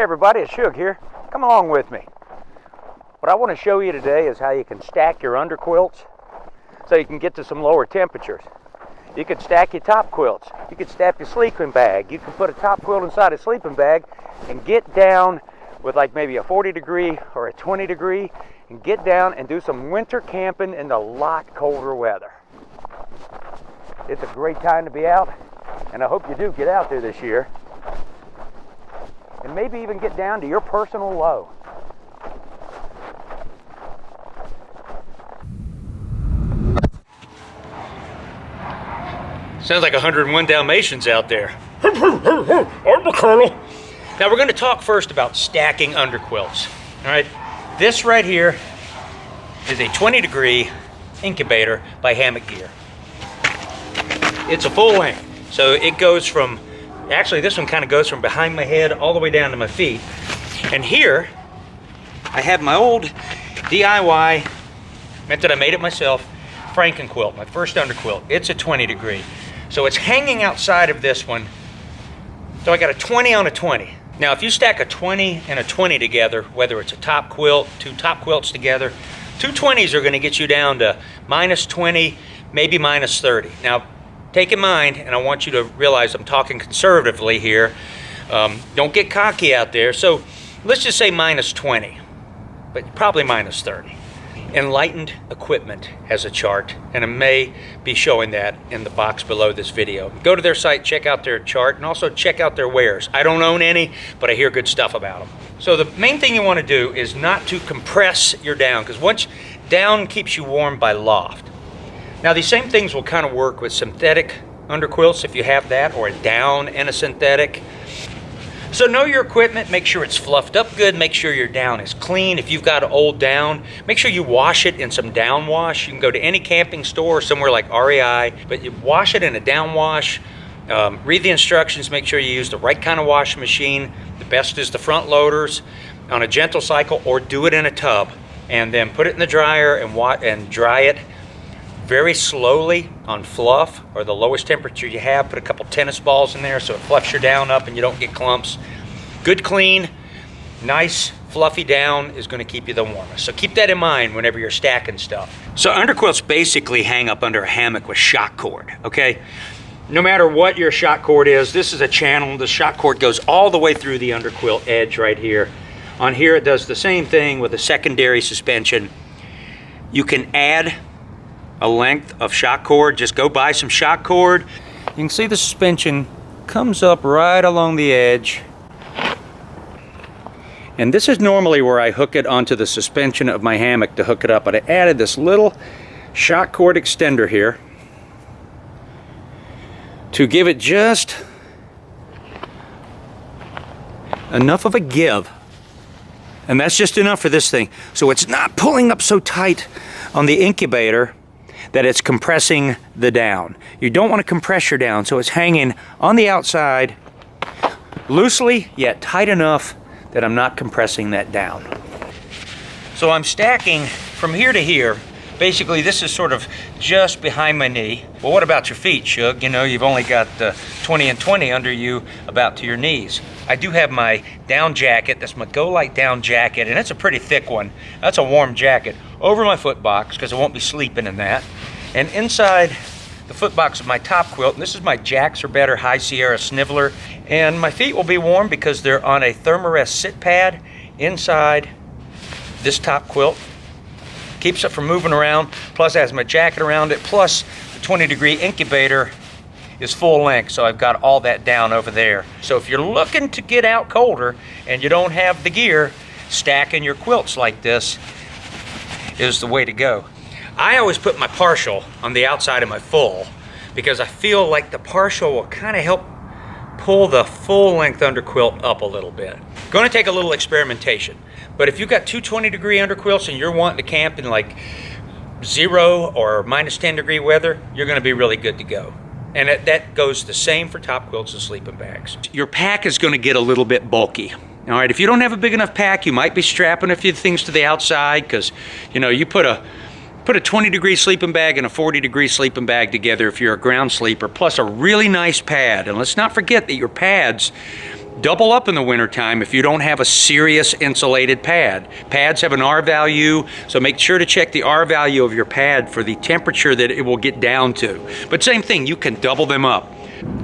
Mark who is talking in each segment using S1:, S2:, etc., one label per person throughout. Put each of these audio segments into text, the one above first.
S1: everybody, it's Shug here. Come along with me. What I want to show you today is how you can stack your underquilts so you can get to some lower temperatures. You could stack your top quilts. You could stack your sleeping bag. You can put a top quilt inside a sleeping bag and get down with like maybe a 40 degree or a 20 degree and get down and do some winter camping in the lot colder weather. It's a great time to be out, and I hope you do get out there this year. And maybe even get down to your personal low. Sounds like 101 Dalmatians out there. I'm the Colonel. Now we're going to talk first about stacking underquilts. All right, this right here is a 20 degree incubator by Hammock Gear. It's a full length, so it goes from, actually this one kind of goes from behind my head all the way down to my feet. And here I have my old DIY, meant that I made it myself, Franken quilt, my first underquilt. It's a 20 degree. So it's hanging outside of this one. So I got a 20 on a 20. Now if you stack a 20 and a 20 together, whether it's a top quilt, two top quilts together, two 20s are gonna get you down to minus 20, maybe minus 30. Now take in mind, and I want you to realize I'm talking conservatively here, don't get cocky out there. So let's just say minus 20, but probably minus 30. Enlightened Equipment has a chart, and I may be showing that in the box below this video. Go to their site, check out their chart, and also check out their wares. I don't own any, but I hear good stuff about them. So the main thing you want to do is not to compress your down, because once down keeps you warm by loft. Now these same things will kind of work with synthetic underquilts if you have that, or a down and a synthetic. So know your equipment, make sure it's fluffed up good, make sure your down is clean. If you've got an old down, make sure you wash it in some down wash. You can go to any camping store, somewhere like REI, but you wash it in a down wash. Read the instructions, make sure you use the right kind of washing machine. The best is the front loaders on a gentle cycle, or do it in a tub. And then put it in the dryer and dry it very slowly on fluff, or the lowest temperature you have. Put a couple tennis balls in there so it fluffs your down up and you don't get clumps. Good clean, nice fluffy down is going to keep you the warmest. So keep that in mind whenever you're stacking stuff. So underquilts basically hang up under a hammock with shock cord, okay? No matter what your shock cord is, this is a channel. The shock cord goes all the way through the underquilt edge right here. On here it does the same thing with a secondary suspension. You can add a length of shock cord. Just go buy some shock cord. You can see the suspension comes up right along the edge, and this is normally where I hook it onto the suspension of my hammock to hook it up, but I added this little shock cord extender here to give it just enough of a give, and that's just enough for this thing, so it's not pulling up so tight on the incubator that it's compressing the down. You don't want to compress your down, so it's hanging on the outside loosely yet tight enough that I'm not compressing that down. So I'm stacking from here to here. Basically this is sort of just behind my knee. Well, what about your feet, Shug? You know, you've only got 20 and 20 under you about to your knees. I do have my down jacket. That's my Go Light down jacket, and it's a pretty thick one. That's a warm jacket over my foot box, because I won't be sleeping in that. And inside the foot box of my top quilt, and this is my Jacks or Better High Sierra Sniveler, and my feet will be warm because they're on a Thermarest sit pad inside this top quilt. Keeps it from moving around, plus it has my jacket around it, plus the 20 degree incubator is full length, so I've got all that down over there. So if you're looking to get out colder and you don't have the gear, stacking your quilts like this is the way to go. I always put my partial on the outside of my full, because I feel like the partial will kind of help pull the full length underquilt up a little bit. Going to take a little experimentation, but if you've got two 20 degree underquilts and you're wanting to camp in like 0 or minus 10 degree weather, you're going to be really good to go. And that goes the same for top quilts and sleeping bags. Your pack is going to get a little bit bulky. All right, if you don't have a big enough pack, you might be strapping a few things to the outside, because, you know, you put a 20 degree sleeping bag and a 40 degree sleeping bag together if you're a ground sleeper, plus a really nice pad. And let's not forget that your pads Double up in the wintertime if you don't have a serious insulated pad. Pads have an R value, so make sure to check the R value of your pad for the temperature that it will get down to. But same thing, you can double them up.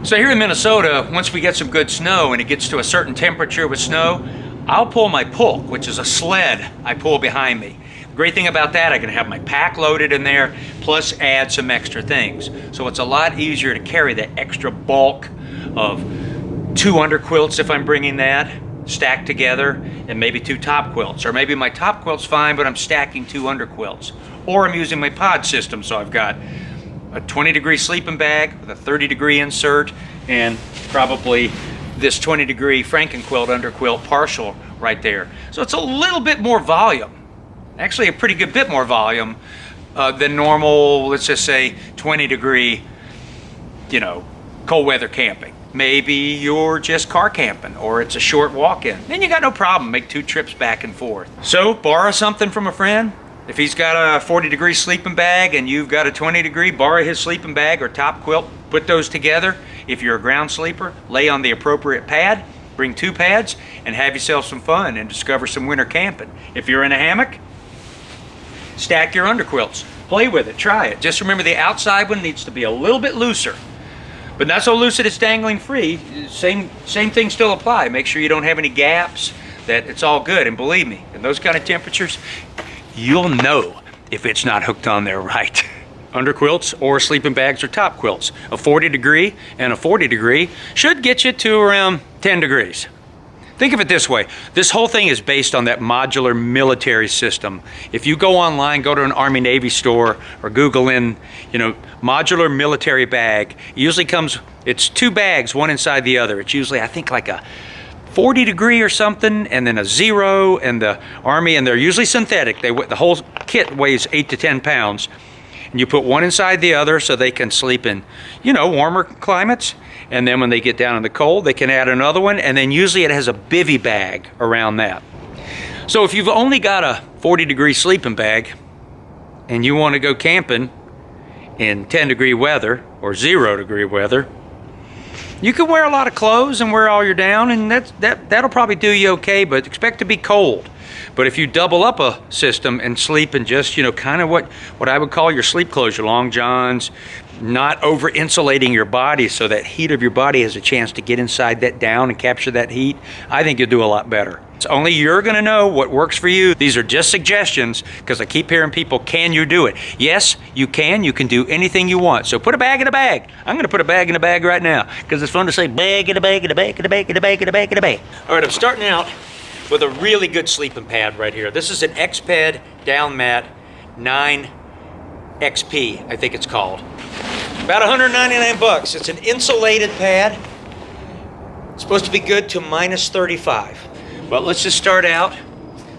S1: So here in Minnesota, once we get some good snow and it gets to a certain temperature with snow, I'll pull my pulk, which is a sled I pull behind me. Great thing about that, I can have my pack loaded in there, plus add some extra things. So it's a lot easier to carry that extra bulk of 2 underquilts if I'm bringing that, stacked together, and maybe 2 top quilts. Or maybe my top quilt's fine, but I'm stacking 2 underquilts. Or I'm using my pod system, so I've got a 20-degree sleeping bag with a 30-degree insert, and probably this 20-degree Frankenquilt underquilt partial right there. So it's a little bit more volume. Actually a pretty good bit more volume than normal, let's just say 20-degree, cold weather camping. Maybe you're just car camping or it's a short walk-in. Then you got no problem, make 2 trips back and forth. So borrow something from a friend. If he's got a 40-degree sleeping bag and you've got a 20-degree, borrow his sleeping bag or top quilt, put those together. If you're a ground sleeper, lay on the appropriate pad, bring 2 pads, and have yourself some fun and discover some winter camping. If you're in a hammock, stack your underquilts. Play with it, try it. Just remember the outside one needs to be a little bit looser. But not so loose that it's dangling free. Same things still apply. Make sure you don't have any gaps, that it's all good. And believe me, in those kind of temperatures, you'll know if it's not hooked on there right. Underquilts or sleeping bags or top quilts. A 40-degree and a 40-degree should get you to around 10 degrees. Think of it this way. This whole thing is based on that modular military system. If you go online, go to an Army Navy store or Google in, modular military bag, it usually comes, it's 2 bags, one inside the other. It's usually, I think, like a 40-degree or something, and then a 0, and the Army, and they're usually synthetic. The whole kit weighs 8 to 10 pounds. And you put one inside the other so they can sleep in, warmer climates. And then when they get down in the cold, they can add another one. And then usually it has a bivy bag around that. So if you've only got a 40-degree sleeping bag and you want to go camping in 10-degree weather or 0-degree weather, you can wear a lot of clothes and wear all your down, and that'll probably do you okay, but expect to be cold. But if you double up a system and sleep in just, kind of what I would call your sleep clothes, your long johns, not over insulating your body so that heat of your body has a chance to get inside that down and capture that heat, I think you'll do a lot better. It's only you're gonna know what works for you. These are just suggestions, because I keep hearing people, can you do it? Yes, you can do anything you want. So put a bag in a bag. I'm gonna put a bag in a bag right now, because it's fun to say bag in a bag in a bag in a bag in a bag in a bag in a bag. All right, I'm starting out with a really good sleeping pad right here. This is an Exped Down Mat 9 XP, I think it's called. About 199 bucks. It's an insulated pad. It's supposed to be good to minus 35. But let's just start out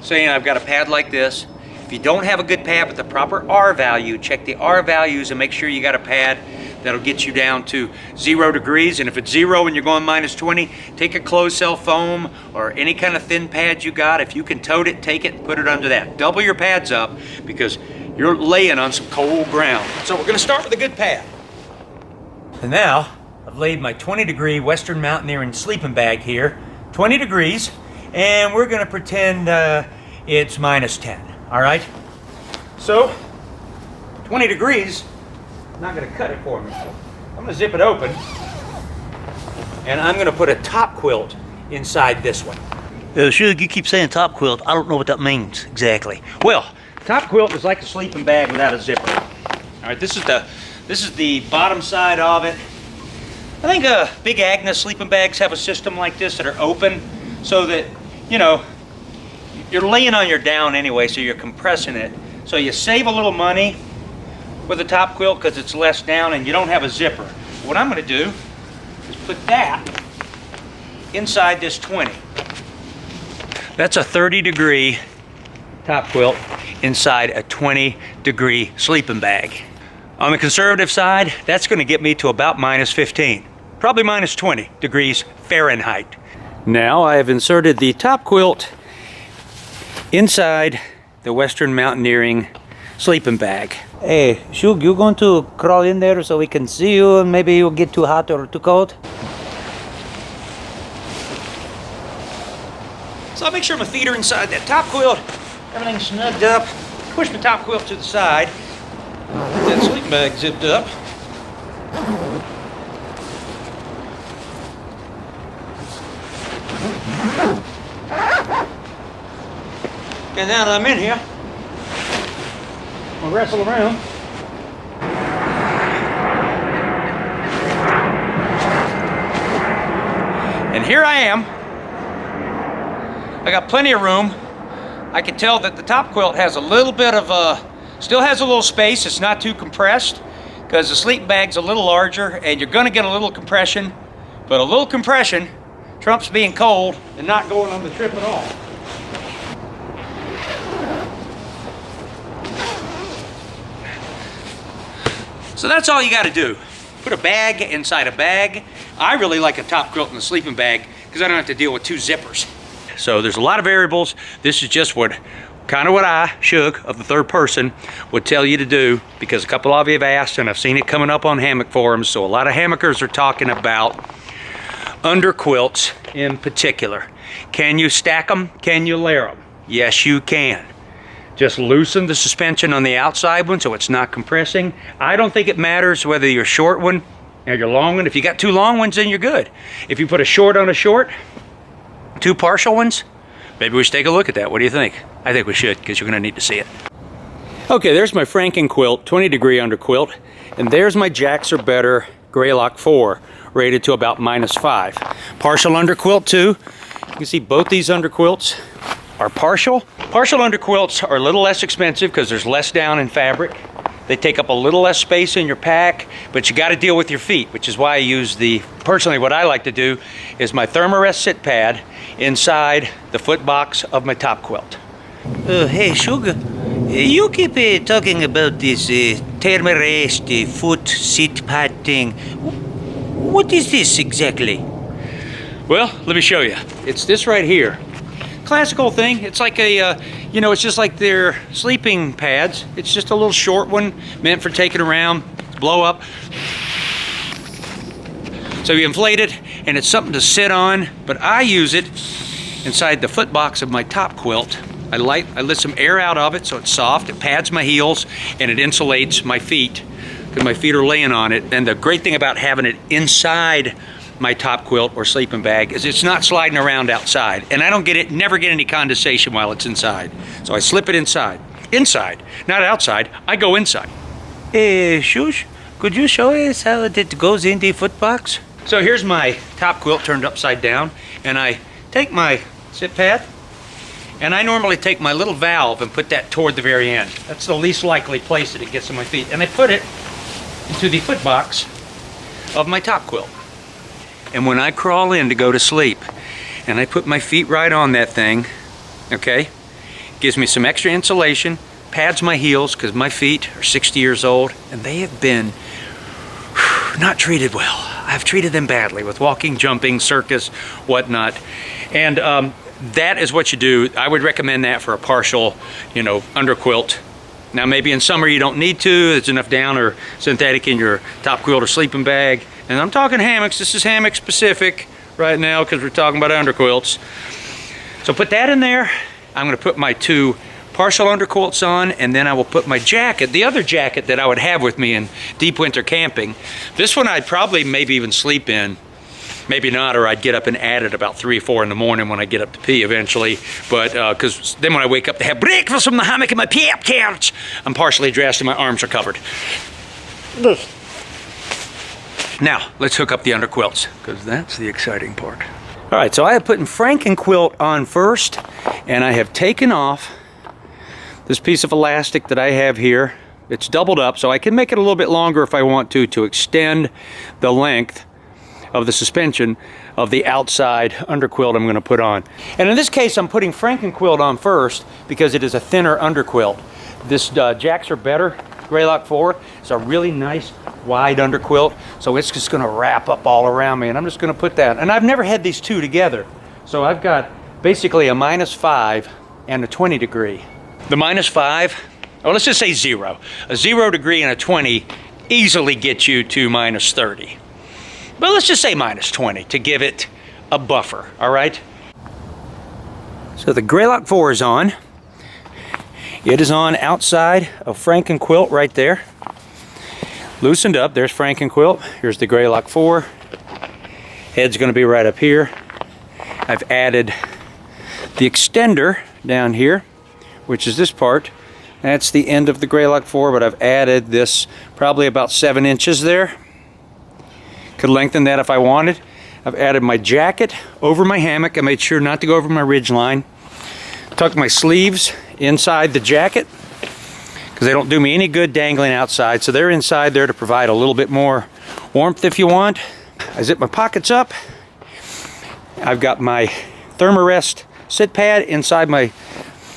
S1: saying I've got a pad like this. If you don't have a good pad with the proper R value, check the R values and make sure you got a pad that'll get you down to 0 degrees. And if it's 0 and you're going minus 20, take a closed cell foam or any kind of thin pad you got. If you can tote it, take it and put it under that. Double your pads up, because you're laying on some cold ground. So we're gonna start with a good pad. And now I've laid my 20-degree Western Mountaineering sleeping bag here, 20 degrees, and we're gonna pretend it's minus 10, all right? So, 20 degrees, not gonna cut it for me. I'm gonna zip it open, and I'm gonna put a top quilt inside this one.
S2: Shug, you keep saying top quilt. I don't know what that means exactly.
S1: Well, top quilt is like a sleeping bag without a zipper. All right, this is the bottom side of it. I think big Agnes sleeping bags have a system like this that are open, so that, you're laying on your down anyway, so you're compressing it. So you save a little money with a top quilt because it's less down and you don't have a zipper. What I'm gonna do is put that inside this 20. That's a 30-degree top quilt inside a 20-degree sleeping bag. On the conservative side, that's gonna get me to about minus 15, probably minus 20 degrees Fahrenheit. Now I have inserted the top quilt inside the Western Mountaineering sleeping bag.
S2: Hey, Shug, you going to crawl in there so we can see you and maybe you'll get too hot or too cold?
S1: So I'll make sure my feet are inside that top quilt, everything's snugged up, push my top quilt to the side, get that sleeping bag zipped up. And now that I'm in here, I'll wrestle around. And here I am. I got plenty of room. I can tell that the top quilt has a little bit of still has a little space. It's not too compressed because the sleeping bag's a little larger and you're gonna get a little compression, but a little compression trumps being cold and not going on the trip at all. So that's all you got to do. Put a bag inside a bag. I really like a top quilt in a sleeping bag because I don't have to deal with two zippers. So there's a lot of variables. This is just what I, Shug, of the third person, would tell you to do because a couple of you have asked and I've seen it coming up on hammock forums. So a lot of hammockers are talking about under quilts in particular. Can you stack them? Can you layer them? Yes, you can. Just loosen the suspension on the outside one so it's not compressing. I don't think it matters whether you're a short one or your long one. If you got two long ones, then you're good. If you put a short on a short, two partial ones, maybe we should take a look at that. What do you think? I think we should because you're gonna need to see it. Okay, there's my Franken quilt, 20 degree under quilt. And there's my Jaxxer Better Greylock 4, rated to about -5. Partial under quilt too. You can see both these under quilts are partial. Partial under quilts are a little less expensive because there's less down in fabric. They take up a little less space in your pack, but you got to deal with your feet, which is why I use personally what I like to do is my Thermarest sit pad inside the foot box of my top quilt.
S2: Hey, Sugar, you keep talking about this Thermarest foot sit pad thing. What is this exactly?
S1: Well, let me show you. It's this right here. Classical thing. It's like a, it's just like their sleeping pads. It's just a little short one meant for taking around, blow up. So you inflate it and it's something to sit on, but I use it inside the foot box of my top quilt. I let some air out of it so it's soft. It pads my heels and it insulates my feet because my feet are laying on it. And the great thing about having it inside my top quilt or sleeping bag is it's not sliding around outside, and I never get any condensation while it's inside. So I slip it inside, not outside. I go inside.
S2: Hey, Shush, could you show us how it goes in the foot box?
S1: So here's my top quilt turned upside down, and I take my sit pad, and I normally take my little valve and put that toward the very end. That's the least likely place that it gets on my feet, and I put it into the foot box of my top quilt. And when I crawl in to go to sleep and I put my feet right on that thing, okay, gives me some extra insulation, pads my heels because my feet are 60 years old and they have been not treated well. I've treated them badly with walking, jumping, circus, whatnot. And that is what you do. I would recommend that for a partial, under quilt. Now maybe in summer you don't need to. There's enough down or synthetic in your top quilt or sleeping bag. And I'm talking hammocks. This is hammock specific right now because we're talking about under quilts. So put that in there. I'm going to put my two partial under quilts on, and then I will put my jacket, the other jacket that I would have with me in deep winter camping. This one I'd probably maybe even sleep in. Maybe not, or I'd get up and add it about 3 or 4 in the morning when I get up to pee eventually. But because then when I wake up to have breakfast from the hammock in my pep couch, I'm partially dressed and my arms are covered. Now, let's hook up the under quilts, because that's the exciting part. All right, so I have put Franken quilt on first, and I have taken off this piece of elastic that I have here. It's doubled up, so I can make it a little bit longer if I want to extend the length of the suspension of the outside underquilt I'm going to put on. And in this case, I'm putting Franken quilt on first because it is a thinner underquilt. This Jaxxer Better Greylock 4 is a really nice wide underquilt, so it's just going to wrap up all around me, and I'm just going to put that. And I've never had these two together, so I've got basically a -5 and a 20 degree. The -5, or let's just say 0. A 0 degree and a 20 easily gets you to -30. But let's just say -20 to give it a buffer, all right? So the Greylock 4 is on. It is on outside of Frankenquilt right there. Loosened up, there's Frankenquilt. Here's the Greylock 4. Head's gonna be right up here. I've added the extender down here, which is this part. That's the end of the Greylock 4, but I've added this probably about 7 inches there. Could lengthen that if I wanted. I've added my jacket over my hammock. I made sure not to go over my ridge line. Tucked my sleeves inside the jacket because they don't do me any good dangling outside. So they're inside there to provide a little bit more warmth if you want. I zip my pockets up. I've got my Thermarest sit pad inside my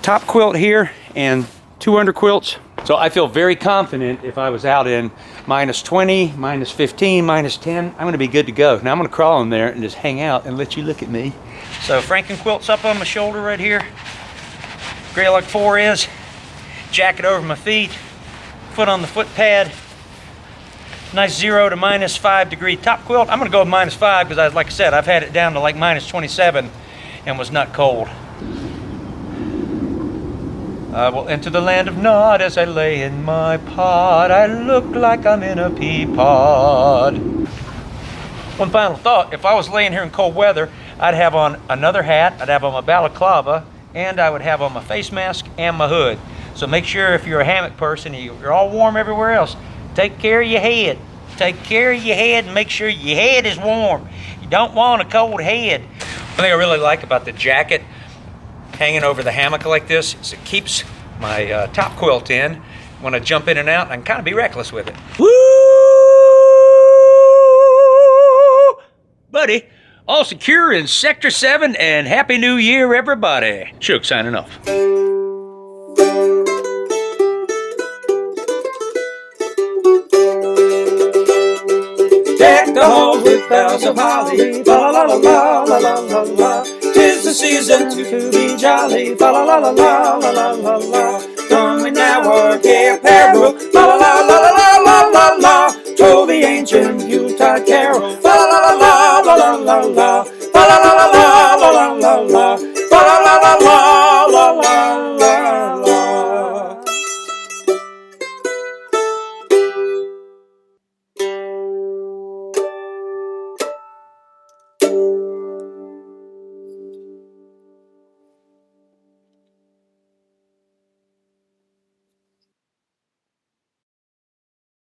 S1: top quilt here and 2 under quilts. So I feel very confident if I was out in -20, -15, -10, I'm gonna be good to go. Now I'm gonna crawl in there and just hang out and let you look at me. So Frankenquilt's up on my shoulder right here. Greylock 4 is. Jacket over my feet. Foot on the foot pad. Nice 0 to -5 degree top quilt. I'm gonna go with -5 because like I said, I've had it down to like -27 and was not cold. I will enter the land of Nod as I lay in my pod. I look like I'm in a pea pod. One final thought, if I was laying here in cold weather, I'd have on another hat, I'd have on my balaclava, and I would have on my face mask and my hood. So make sure if you're a hammock person, you're all warm everywhere else, take care of your head. Take care of your head and make sure your head is warm. You don't want a cold head. One thing I really like about the jacket hanging over the hammock like this is it keeps my top quilt in. When I jump in and out, I can kind of be reckless with it. Woo! Buddy, all secure in Sector 7 and Happy New Year, everybody. Shook signing off.
S3: Deck the halls with boughs of holly, fa la la la la la la la. 'Tis the season to be jolly, fa la la la la la la la la. Come we now our gay apparel, fa la la la la la la la. Told the ancient Yuletide carol, fa la la la la la la la.